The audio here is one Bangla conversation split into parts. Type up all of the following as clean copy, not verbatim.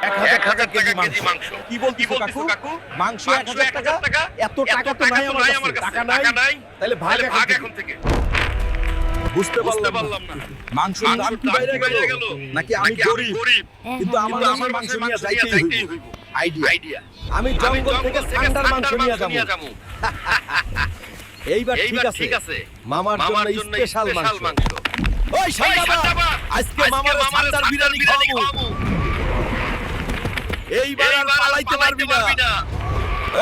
1000 টাকা কেজি মাংস। কি বলতিছো কাকু? মাংস 1000 টাকা? এত টাকা তো নাই আমার কাছে। টাকা নাই? তাহলে ভাগ এখন থেকে। বুঝতে পারলাম না। মাংসের দাম কি বাইরে গেল? নাকি আমি গরিব? কিন্তু আমার মাংস নিয়ে যাইতেই হইব। আইডিয়া। আমি জঙ্গল থেকে সান্ডার মাংস নিয়ে যাবো। এইবার ঠিক আছে। মামার জন্য স্পেশাল মাংস। ওই সান্ডাবা, আজকে মামার সান্ডার বিরিয়ানি খাওয়াবো। এইবার আর পালাইতে পারবি না।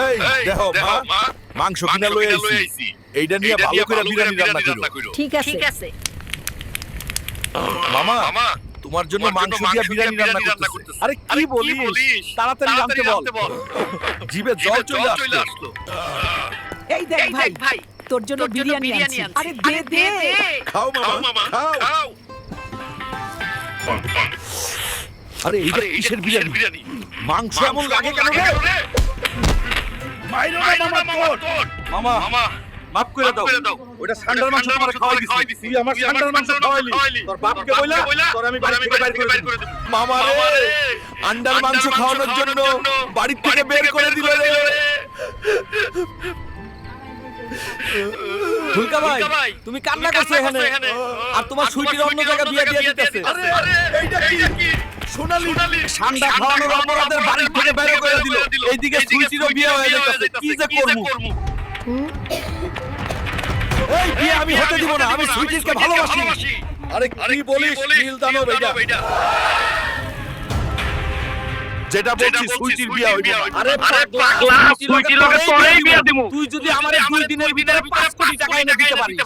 এই দেখো মা, মাংস কিনা লই আইছি। এইটা নিয়ে ভালো করে বিরিয়ানি রান্না করো। ঠিক আছে। মামা তোমার জন্য মাংস দিয়ে বিরিয়ানি রান্না করতেছি। আরে কি বলিস? তাড়াতাড়ি রাঁধতে বল। জিভে জল চলে আসলো। এই দেখ ভাই, তোর জন্য বিরিয়ানি আনছি। আরে দে। খাও মামা, খাও। আরে এইটা কিসের বিরিয়ানি? মাংস এমন লাগে কেন রে? মাইরো না মামা তোর। মামা মাফ করে দাও। ওটা সান্ডার মাংস তোমারে খাওয়াই দিছি। তুই আমার সান্ডার মাংস খাওয়াইলি। তোর বাপকে বইলা তোর আমি বাড়ি থেকে বাইর করে দেব। মামা রে, আন্ডার মাংস খাওয়ানোর জন্য বাড়ি থেকে বের করে দিল রে। হুলকা ভাই, তুমি কান্না করছো এখানে। আর তোমার সুইটির অন্য জায়গা বিয়ে দিয়ে দিতেছে। আরে এইটা কি? সোনালি সান্ডা খাওয়ানোর অপরাধের বাড়ি থেকে বের করে দিল। এইদিকে সুইটিরও বিয়ে হয়ে যাচ্ছে। কি যে করব? এই বিয়ে আমি হতে দিব না। আমি সুইটিকে ভালোবাসি। আরে কি বলিস নীল দানব এটা? যেটা বলছি সুইটির বিয়ে হইব। আরে পাগলা, সুইটির লগে তোরেই বিয়ে দিমু। তুই যদি আমারে 2 দিনের ভিতরে 5 কোটি টাকা এনে দিতে পারিস,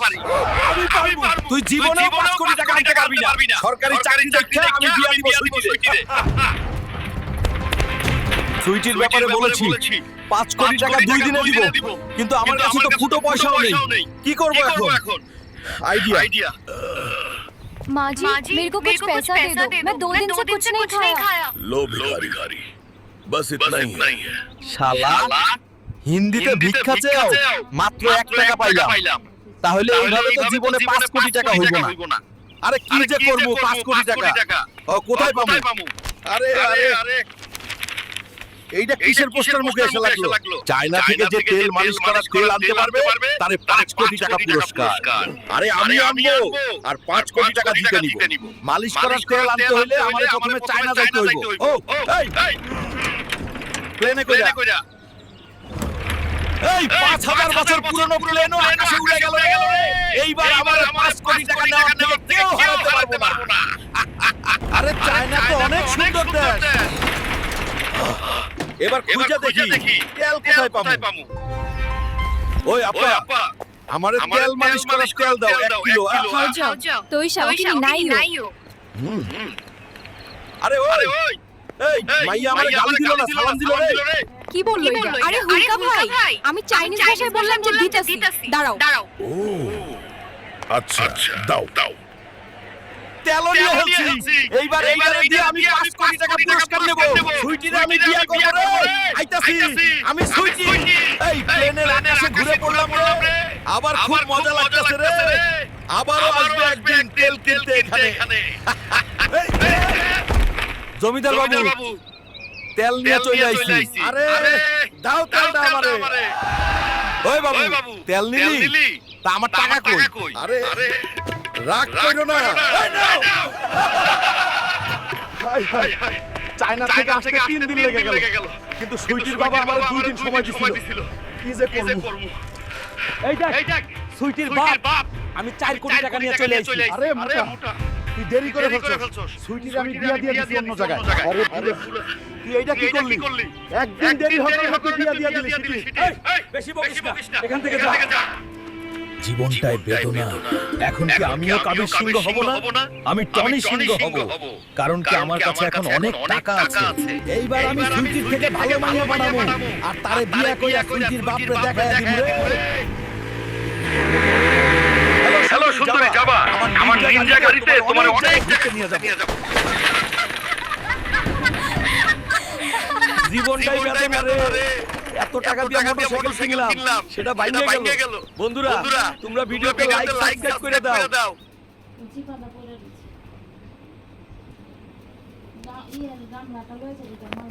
আমি পারবো। তুই জীবনেও 5 কোটি টাকা আনতে পারবি না। সরকারি চাকরি দেখে আমি বিয়ে দিব সুইটিরে। সুইটির ব্যাপারে বলেছি 5 কোটি টাকা 2 দিনে দিব। কিন্তু আমার কাছে তো ফুটো পয়সাও নেই। কি করব এখন? আইডিয়া। माँ जी मेरे को कुछ पैसा दे दो। मैं 2 दिन से कुछ नहीं खाया। लो भिखारी, बस इतना ही है। শালা হিন্দিতে ভিক্ষা চেয়েও মাত্র 1 টাকা পাইলাম। তাহলে এইভাবে তো জীবনে 5 কোটি টাকা হইব না। আরে কি যে করব 5 কোটি টাকা? কোথায় পাবো? আরে এইটা কিসের পোস্টার মুখে এসে লাগলো? চায়না থেকে যে তেল মালিশ করা তেল আনতে পারবে তারে 5 কোটি টাকা পুরস্কার। আরে আমি আনবো আর 5 কোটি টাকা দিতে নিব। মালিশ করার তেল আনতে হলে আমাদের প্রথমে চায়না যাইতে হইব। ও এই প্লেনে কইরা এই 5000 বছর পুরনো প্লেনও আকাশে উড়ে গেল। এইবার আমার 5 কোটি টাকা নেওয়ার থেকে কেউ হারাতে পারবে না। আরে চায়না তো অনেক সুন্দর দেশ। এবার খুঁজে দেখি তেল কোথায় পাবো। ওই আপা আমারে তেল মালিশ করার তেল দাও 1 কিলো। जाओ तो ही शादी नहीं हो। আরে ওই এই মাইয়া আমারে গালি দিল না, সালাম দিল রে। কি বললো এটা? আরে হুলকা ভাই, আমি চাইনিজ ভাষায় বললাম যে দিতাছি। দাঁড়াও। ओ अच्छा दाओ তেল নিয়ে হলছি। এইবার দিয়ে আমি 5 কোটি টাকা পুরস্কার নেব। সুইটিরে আমি বিয়ে করব রে। আইতাছি আমি সুইটি। এই প্লেনের আকাশে ঘুরে পড়লাম রে। আবার খুব মজা লাগতেছে রে। আবারও আসবে একদিন তেল কিনতে এখানে। জমিদার বাবু তেল নিয়ে চলে আইছি। আরে দাও তেলটা আমারে। ওই বাবু তেল নিলি? তা আমার টাকা কই? আরে রাগ কইরো না। হাই চায়না থেকে আসতে 3 দিন লেগে গেল। কিন্তু সুইটির বাবা আমার 2 দিন সময় দিছিল। কি যে করব? এই দেখ সুইটির বাপ আমি 4 কোটি টাকা নিয়ে চলে আইছি। আরে মোটা তুই দেরি করে ফেলছস। সুইটির আমি বিয়া দিয়ে দিছি অন্য জায়গায়। আরে তুই এইটা কি করলি? একদিন দেরি হবে তুই বিয়া দিয়ে দিলি। এই বেশি বকিস না। এখান থেকে যা। জীবনটাই বেদনা। এখন কি আমিও কাবির সিংহ হব না? আমি টনি সিংহ হব। কারণ কি আমার কাছে এখন অনেক টাকা আছে। এইবার আমি সুইটির থেকে ভালো মাইয়া বানাবো আর তারে বিয়ে কইরা সুইটির বাপরে দেখায় দিব রে। হ্যালো সুন্দরী যাবা, আমার নিনজা গাড়িতে তোমার অনেক জায়গায় নিয়ে যাব। জীবনটাই বেদনা রে। এত টাকা দিয়ে মোটরসাইকেল কিনলাম সেটা বাইরে গেল। বন্ধুরা তোমরা ভিডিওতে লাইক সাবস্ক্রাইব করে দাও। গামলাটা লয়ে যাবি তোর মা